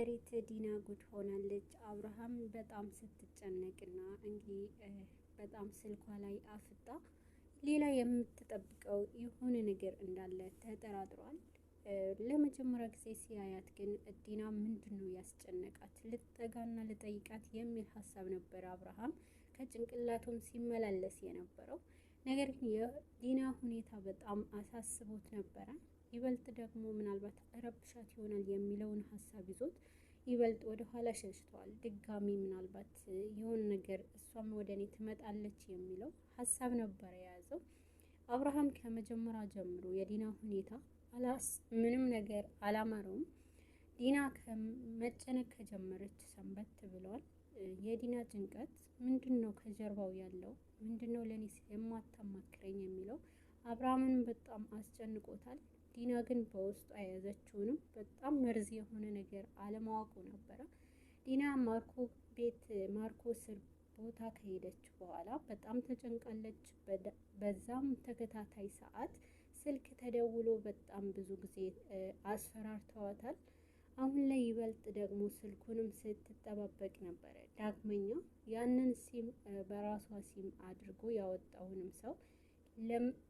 ሪት ዲና ጉድ ሆናለች። አብርሃም በጣም ስትጨነቅና እንግዲህ በጣም ስልኳ ላይ አፍጣ ሌላ የምትጠብቀው የሆነ ነገር እንዳለ ተጠራጥሯል። ለመጀመሪያ ጊዜ ሲያያት ግን ዲና ምንድን ነው ያስጨነቃት ልጠጋና ልጠይቃት የሚል ሀሳብ ነበር አብርሃም ከጭንቅላቱም ሲመላለስ የነበረው። ነገር ግን የዲና ሁኔታ በጣም አሳስቦት ነበረ። ይበልጥ ደግሞ ምናልባት ረብሻት ይሆናል የሚለውን ሀሳብ ይዞት ይበልጥ ወደ ኋላ ሸሽተዋል። ድጋሚ ምናልባት የሆነ ነገር እሷም ወደ እኔ ትመጣለች የሚለው ሀሳብ ነበር የያዘው። አብርሃም ከመጀመሪያ ጀምሮ የዲና ሁኔታ ምንም ነገር አላማረውም። ዲና ከመጨነቅ ከጀመረች ሰንበት ብለዋል። የዲና ጭንቀት ምንድን ነው? ከጀርባው ያለው ምንድን ነው? ለእኔ የማታማክረኝ የሚለው አብርሃምን በጣም አስጨንቆታል። ዲና ግን በውስጡ የያዘችውንም በጣም መርዝ የሆነ ነገር አለማወቁ ነበረ። ዲና ማርኮ ስር ቦታ ከሄደች በኋላ በጣም ተጨንቃለች። በዛም ተከታታይ ሰዓት ስልክ ተደውሎ በጣም ብዙ ጊዜ አስፈራርተዋታል። አሁን ላይ ይበልጥ ደግሞ ስልኩንም ስትጠባበቅ ነበረ። ዳግመኛ ያንን ሲም በራሷ ሲም አድርጎ ያወጣውንም ሰው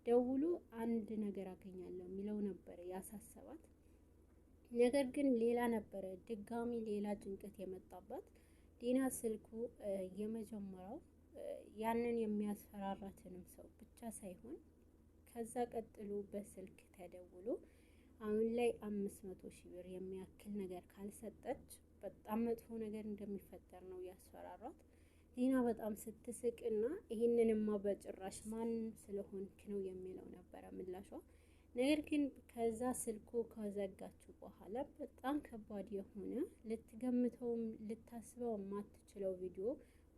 ደውሎ አንድ ነገር አገኛለሁ የሚለው ነበረ ያሳሰባት። ነገር ግን ሌላ ነበረ ድጋሚ ሌላ ጭንቀት የመጣባት። ዲና ስልኩ የመጀመሪያው ያንን የሚያስፈራራትንም ሰው ብቻ ሳይሆን ከዛ ቀጥሎ በስልክ ተደውሎ አሁን ላይ 500,000 ብር የሚያክል ነገር ካልሰጠች በጣም መጥፎ ነገር እንደሚፈጠር ነው ያስፈራራት። ዲና በጣም ስትስቅና ይህንንማ በጭራሽ ማን ስለሆንክ ነው የሚለው ነበረ ምላሿ። ነገር ግን ከዛ ስልኩ ከዘጋችው በኋላ በጣም ከባድ የሆነ ልትገምተውም ልታስበው የማትችለው ቪዲዮ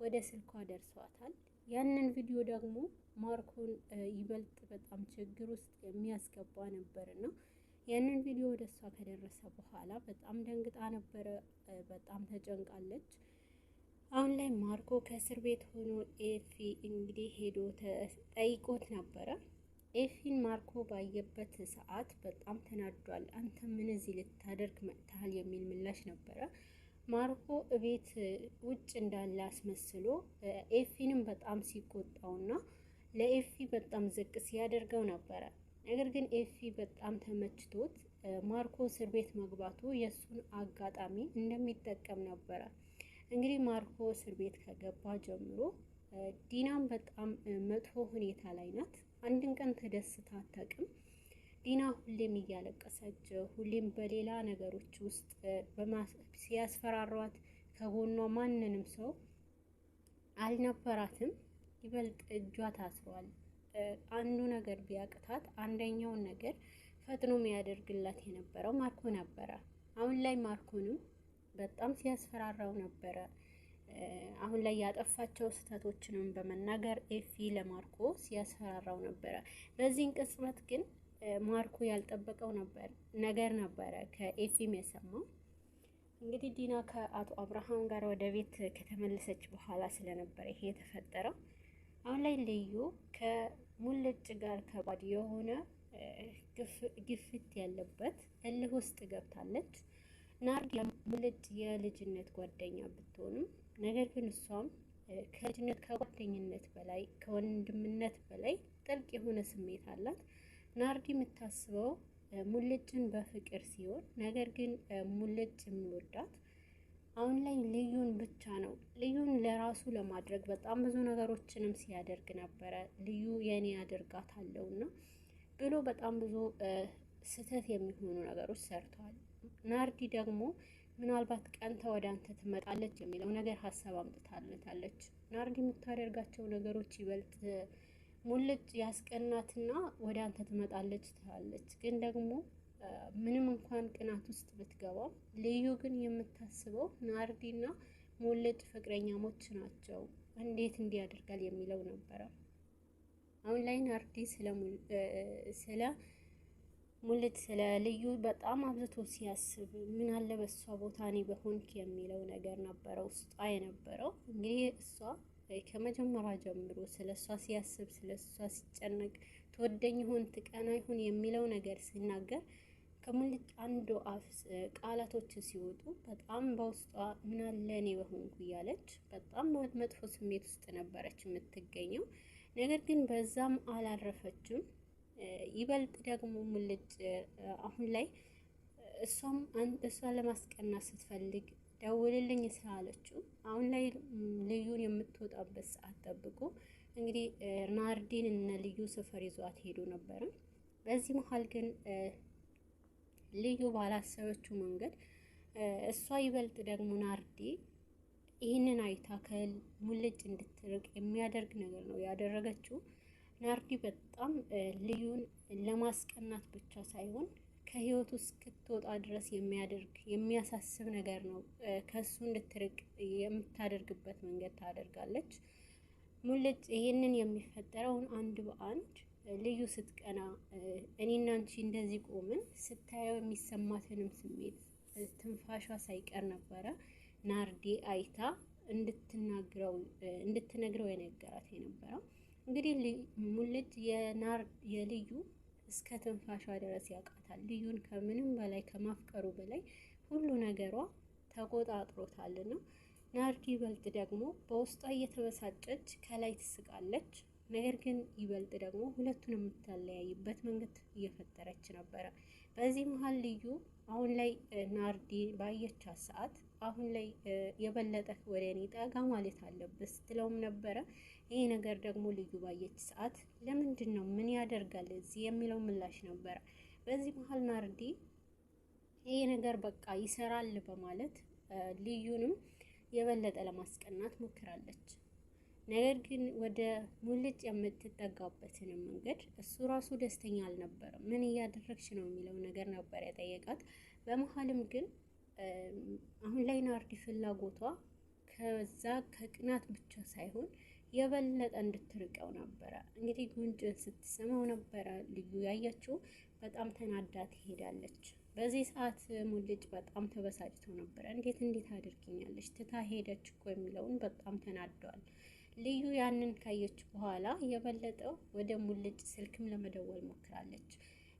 ወደ ስልኳ ደርሷታል። ያንን ቪዲዮ ደግሞ ማርኮን ይበልጥ በጣም ችግር ውስጥ የሚያስገባ ነበርና ያንን ቪዲዮ ወደ እሷ ከደረሰ በኋላ በጣም ደንግጣ ነበረ። በጣም ተጨንቃለች። አሁን ላይ ማርኮ ከእስር ቤት ሆኖ ኤፊ እንግዲህ ሄዶ ጠይቆት ነበረ። ኤፊን ማርኮ ባየበት ሰዓት በጣም ተናዷል። አንተ ምን እዚህ ልታደርግ መጥተሃል የሚል ምላሽ ነበረ። ማርኮ እቤት ውጭ እንዳለ አስመስሎ ኤፊንም በጣም ሲቆጣውና ለኤፊ በጣም ዝቅ ሲያደርገው ነበረ። ነገር ግን ኤፊ በጣም ተመችቶት ማርኮ እስር ቤት መግባቱ የእሱን አጋጣሚ እንደሚጠቀም ነበረ። እንግዲህ ማርኮ እስር ቤት ከገባ ጀምሮ ዲናም በጣም መጥፎ ሁኔታ ላይ ናት። አንድን ቀን ተደስታ አታውቅም። ዲና ሁሌም እያለቀሰች ሁሌም በሌላ ነገሮች ውስጥ ሲያስፈራሯት ከጎኗ ማንንም ሰው አልነበራትም። ይበልጥ እጇ ታስሯል። አንዱ ነገር ቢያቅታት አንደኛውን ነገር ፈጥኖ የሚያደርግላት የነበረው ማርኮ ነበረ። አሁን ላይ ማርኮንም በጣም ሲያስፈራራው ነበረ። አሁን ላይ ያጠፋቸው ስህተቶችንም በመናገር ኤፊ ለማርኮ ሲያስፈራራው ነበረ። በዚህን ቅጽበት ግን ማርኮ ያልጠበቀው ነገር ነበረ ከኤፊም የሰማው። እንግዲህ ዲና ከአቶ አብርሃም ጋር ወደ ቤት ከተመለሰች በኋላ ስለነበረ ይሄ የተፈጠረው። አሁን ላይ ልዩ ከሙልጭ ጋር ከባድ የሆነ ግፍት ያለበት እልህ ውስጥ ገብታለች። ናርዲ ሙልጭ የልጅነት ጓደኛ ብትሆንም ነገር ግን እሷም ከልጅነት ከጓደኝነት በላይ ከወንድምነት በላይ ጥልቅ የሆነ ስሜት አላት። ናርዲ የምታስበው ሙልጭን በፍቅር ሲሆን ነገር ግን ሙልጭ የሚወዳት አሁን ላይ ልዩን ብቻ ነው። ልዩን ለራሱ ለማድረግ በጣም ብዙ ነገሮችንም ሲያደርግ ነበረ። ልዩ የኔ አደርጋታለሁና ብሎ በጣም ብዙ ስህተት የሚሆኑ ነገሮች ሰርተዋል። ናርዲ ደግሞ ምናልባት ቀንታ ወደ አንተ ትመጣለች የሚለው ነገር ሀሳብ አምጥታለታለች። ናርዲ የምታደርጋቸው ነገሮች ይበልጥ ሙልጭ ያስቀናትና ወደ አንተ ትመጣለች ትላለች። ግን ደግሞ ምንም እንኳን ቅናት ውስጥ ብትገባም ልዩ ግን የምታስበው ናርዲና ሙልጭ ፍቅረኛሞች ናቸው፣ እንዴት እንዲያደርጋል የሚለው ነበረ። አሁን ላይ ናርዲ ስለ ሙልጭ ስለ ልዩ በጣም አብዝቶ ሲያስብ ምን አለ በሷ ቦታ እኔ በሆንክ የሚለው ነገር ነበረ ውስጧ የነበረው። እንግዲህ እሷ ከመጀመሪያ ጀምሮ ስለ እሷ ሲያስብ ስለ እሷ ሲጨነቅ ትወደኝ ይሆን ትቀና ይሆን የሚለው ነገር ሲናገር ከሙልጭ አንዱ አፍ ቃላቶች ሲወጡ በጣም በውስጧ ምናለ እኔ በሆንኩ እያለች በጣም መጥፎ ስሜት ውስጥ ነበረች የምትገኘው። ነገር ግን በዛም አላረፈችም። ይበልጥ ደግሞ ሙልጭ አሁን ላይ እሷን ለማስቀናት ስትፈልግ ደውልልኝ ስላለችው አሁን ላይ ልዩን የምትወጣበት ሰዓት ጠብቆ እንግዲህ ናርዲን እና ልዩ ሰፈር ይዟት ሄዱ ነበረ። በዚህ መሀል ግን ልዩ ባላሰበችው መንገድ እሷ ይበልጥ ደግሞ ናርዲ ይህንን አይታ ከሙልጭ እንድትርቅ የሚያደርግ ነገር ነው ያደረገችው። ናርዲ በጣም ልዩን ለማስቀናት ብቻ ሳይሆን ከህይወቱ እስክትወጣ ድረስ የሚያሳስብ ነገር ነው። ከሱ እንድትርቅ የምታደርግበት መንገድ ታደርጋለች። ሙልጭ ይህንን የሚፈጠረውን አንድ በአንድ ልዩ ስትቀና እኔና አንቺ እንደዚህ ቆምን ስታየው የሚሰማትንም ስሜት ትንፋሿ ሳይቀር ነበረ ናርዲ አይታ እንድትነግረው የነገራት የነበረው። እንግዲህ ሙልጭ የልዩ እስከ ትንፋሿ ድረስ ያውቃታል። ልዩን ከምንም በላይ ከማፍቀሩ በላይ ሁሉ ነገሯ ተቆጣጥሮታልና ናርዲ ይበልጥ ደግሞ በውስጧ እየተበሳጨች ከላይ ትስቃለች። ነገር ግን ይበልጥ ደግሞ ሁለቱን የምታለያይበት መንገድ እየፈጠረች ነበረ። በዚህ መሀል ልዩ አሁን ላይ ናርዲ ባየቻት ሰዓት አሁን ላይ የበለጠ ወደ እኔ ጠጋ ማለት አለበት ስትለውም ነበረ። ይሄ ነገር ደግሞ ልዩ ባየች ሰዓት ለምንድን ነው ምን ያደርጋል እዚህ የሚለው ምላሽ ነበረ። በዚህ መሀል ናርዲ ይሄ ነገር በቃ ይሰራል በማለት ልዩንም የበለጠ ለማስቀናት ሞክራለች። ነገር ግን ወደ ሙልጭ የምትጠጋበትን መንገድ እሱ ራሱ ደስተኛ አልነበረም። ምን እያደረግሽ ነው የሚለው ነገር ነበር የጠየቃት። በመሀልም ግን አሁን ላይ ናርዲ ፍላጎቷ ከዛ ከቅናት ብቻ ሳይሆን የበለጠ እንድትርቀው ነበረ። እንግዲህ ጉንጭን ስትስመው ነበረ ልዩ ያየችው። በጣም ተናዳ ትሄዳለች። በዚህ ሰዓት ሙልጭ በጣም ተበሳጭቶ ነበረ። እንዴት አድርጊኛለች ትታ ሄደች እኮ የሚለውን በጣም ተናደዋል። ልዩ ያንን ካየች በኋላ የበለጠው ወደ ሙልጭ ስልክም ለመደወል ሞክራለች።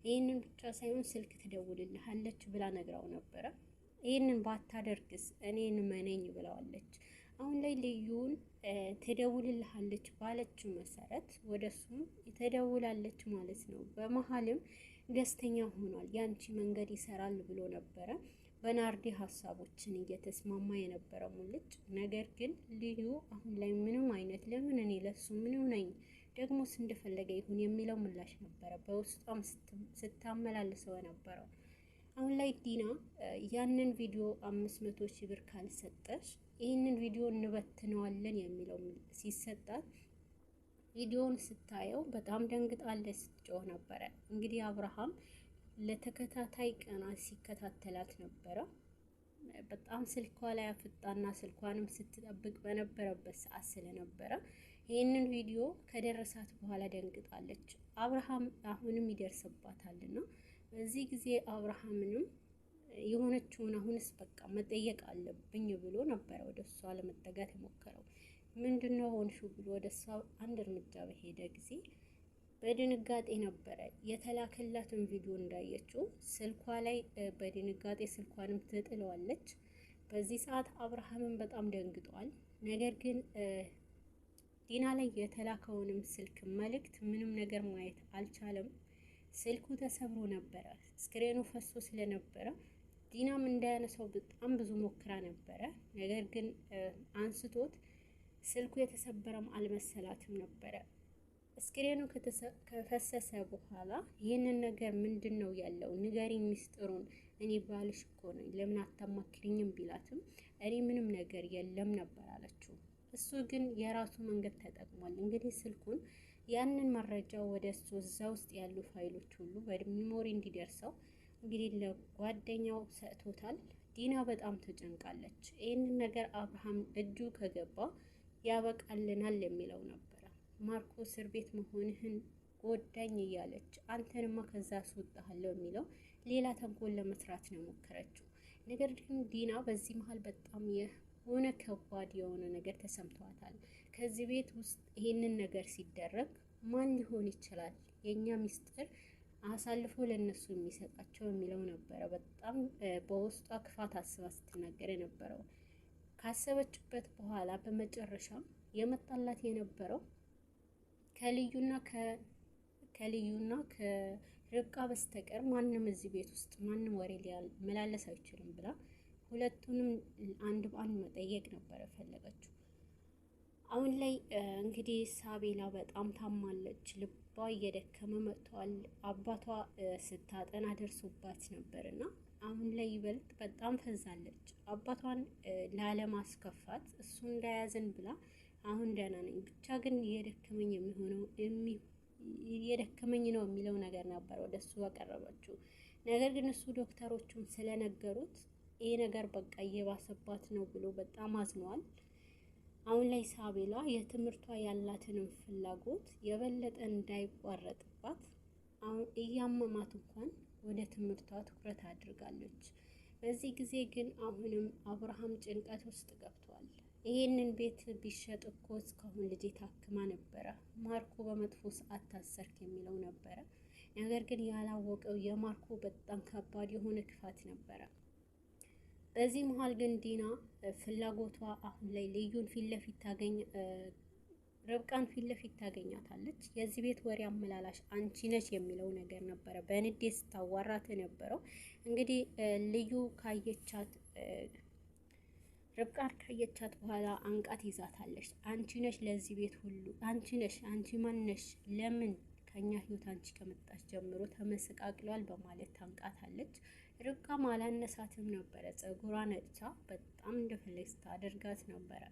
ይህንን ብቻ ሳይሆን ስልክ ትደውልልሃለች ብላ ነግራው ነበረ። ይህንን ባታደርግስ እኔን መነኝ ብለዋለች። አሁን ላይ ልዩን ትደውልልሃለች ባለችው መሰረት ወደሱም ትደውላለች ማለት ነው። በመሀልም ደስተኛ ሆኗል። ያንቺ መንገድ ይሰራል ብሎ ነበረ በናርዲ ሀሳቦችን እየተስማማ የነበረ ሙልጭ። ነገር ግን ልዩ አሁን ላይ ምንም አይነት ለምን እኔ ለሱ ምንም ነኝ ደግሞስ እንደፈለገ ይሁን የሚለው ምላሽ ነበረ በውስጧም ስታመላልሰው የነበረው። አሁን ላይ ዲና ያንን ቪዲዮ 500 ሺህ ብር ካልሰጠሽ ይህንን ቪዲዮ እንበትነዋለን የሚለው ሲሰጣት ቪዲዮውን ስታየው በጣም ደንግጣለች፣ ስትጮህ ነበረ። እንግዲህ አብርሃም ለተከታታይ ቀናት ሲከታተላት ነበረ። በጣም ስልኳ ላይ አፍጣና ስልኳንም ስትጠብቅ በነበረበት ሰዓት ስለነበረ ይህንን ቪዲዮ ከደረሳት በኋላ ደንግጣለች። አብርሃም አሁንም ይደርስባታልና በዚህ ጊዜ አብርሃምንም የሆነችውን አሁንስ በቃ መጠየቅ አለብኝ ብሎ ነበረ ወደ እሷ ለመጠጋት የሞከረው። ምንድነው ሆንሽው ብሎ ወደ እሷ አንድ እርምጃ በሄደ ጊዜ በድንጋጤ ነበረ የተላከላትን ቪዲዮ እንዳየችው ስልኳ ላይ በድንጋጤ ስልኳንም ትጥለዋለች። በዚህ ሰዓት አብርሃምን በጣም ደንግጧል። ነገር ግን ዲና ላይ የተላከውንም ስልክ መልእክት ምንም ነገር ማየት አልቻለም። ስልኩ ተሰብሮ ነበረ፣ ስክሪኑ ፈሶ ስለነበረ ዲናም እንዳያነሳው በጣም ብዙ ሞክራ ነበረ። ነገር ግን አንስቶት ስልኩ የተሰበረም አልመሰላትም ነበረ። ስክሪኑ ከፈሰሰ በኋላ ይህንን ነገር ምንድን ነው ያለው ንገሪኝ ሚስጥሩን፣ እኔ ባልሽ እኮ ነኝ ለምን አታማክሪኝም ቢላትም እኔ ምንም ነገር የለም ነበር አለችው። እሱ ግን የራሱ መንገድ ተጠቅሟል። እንግዲህ ስልኩን ያንን መረጃ ወደ እሱ እዛ ውስጥ ያሉ ፋይሎች ሁሉ በሚሞሪ እንዲደርሰው እንግዲህ ለጓደኛው ሰጥቶታል። ዲና በጣም ተጨንቃለች። ይህንን ነገር አብርሃም እጁ ከገባ ያበቃልናል የሚለው ነበረ። ማርኮ እስር ቤት መሆንህን ጎዳኝ እያለች አንተንማ ከዛ አስወጣሃለሁ የሚለው ሌላ ተንኮል ለመስራት ነው ሞከረችው። ነገር ግን ዲና በዚህ መሀል በጣም የሆነ ከባድ የሆነ ነገር ተሰምቷታል። ከዚህ ቤት ውስጥ ይሄንን ነገር ሲደረግ ማን ሊሆን ይችላል? የኛ ሚስጥር አሳልፎ ለነሱ የሚሰጣቸው የሚለው ነበረ። በጣም በውስጧ ክፋት አስባ ስትናገር የነበረው ካሰበችበት በኋላ በመጨረሻም የመጣላት የነበረው ከልዩና ከርብቃ በስተቀር ማንም እዚህ ቤት ውስጥ ማንም ወሬ ሊመላለስ አይችልም ብላ ሁለቱንም አንድ በአንድ መጠየቅ ነበረ ፈለገችው። አሁን ላይ እንግዲህ ሳቤላ በጣም ታማለች። ልቧ እየደከመ መጥቷል። አባቷ ስታጠና ደርሶባት ነበር እና አሁን ላይ ይበልጥ በጣም ፈዛለች። አባቷን ላለማስከፋት እሱ እንዳያዘን ብላ አሁን ደህና ነኝ ብቻ ግን እየደከመኝ ነው የሚለው ነገር ነበር ወደ እሱ ያቀረበችው። ነገር ግን እሱ ዶክተሮቹም ስለነገሩት ይሄ ነገር በቃ እየባሰባት ነው ብሎ በጣም አዝኗል። አሁን ላይ ሳቤላ የትምህርቷ ያላትንም ፍላጎት የበለጠ እንዳይቋረጥባት አሁን እያመማት እንኳን ወደ ትምህርቷ ትኩረት አድርጋለች። በዚህ ጊዜ ግን አሁንም አብርሃም ጭንቀት ውስጥ ገብቷል። ይሄንን ቤት ቢሸጥ እኮ እስካሁን ልጄ ታክማ ነበረ፣ ማርኮ በመጥፎ ሰዓት ታሰርክ የሚለው ነበረ። ነገር ግን ያላወቀው የማርኮ በጣም ከባድ የሆነ ክፋት ነበረ። በዚህ መሀል ግን ዲና ፍላጎቷ አሁን ላይ ልዩን ርብቃን ፊት ለፊት ታገኛታለች። የዚህ ቤት ወሬ አመላላሽ አንቺ ነች የሚለው ነገር ነበረ በንዴት ስታዋራት የነበረው። እንግዲህ ልዩ ርብቃን ካየቻት በኋላ አንቃት ይዛታለች። አንቺ ነሽ ለዚህ ቤት ሁሉ አንቺ ነሽ፣ አንቺ ማን ነሽ? ለምን ከኛ ህይወት አንቺ ከመጣች ጀምሮ ተመሰቃቅሏል በማለት ታንቃታለች። ርብቃም አላነሳትም ነበረ። ፀጉሯ ነጭታ በጣም እንደፈለገ ስታደርጋት ነበረ።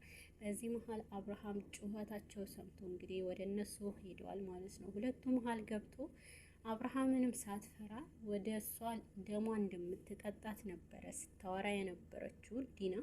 በዚህ መሀል አብርሃም ጩኸታቸው ሰምቶ እንግዲህ ወደ እነሱ ሄደዋል ማለት ነው። ሁለቱ መሀል ገብቶ አብርሃምንም ሳትፈራ ወደ እሷ ደሟ እንደምትጠጣት ነበረ ስታወራ የነበረችው ዲና።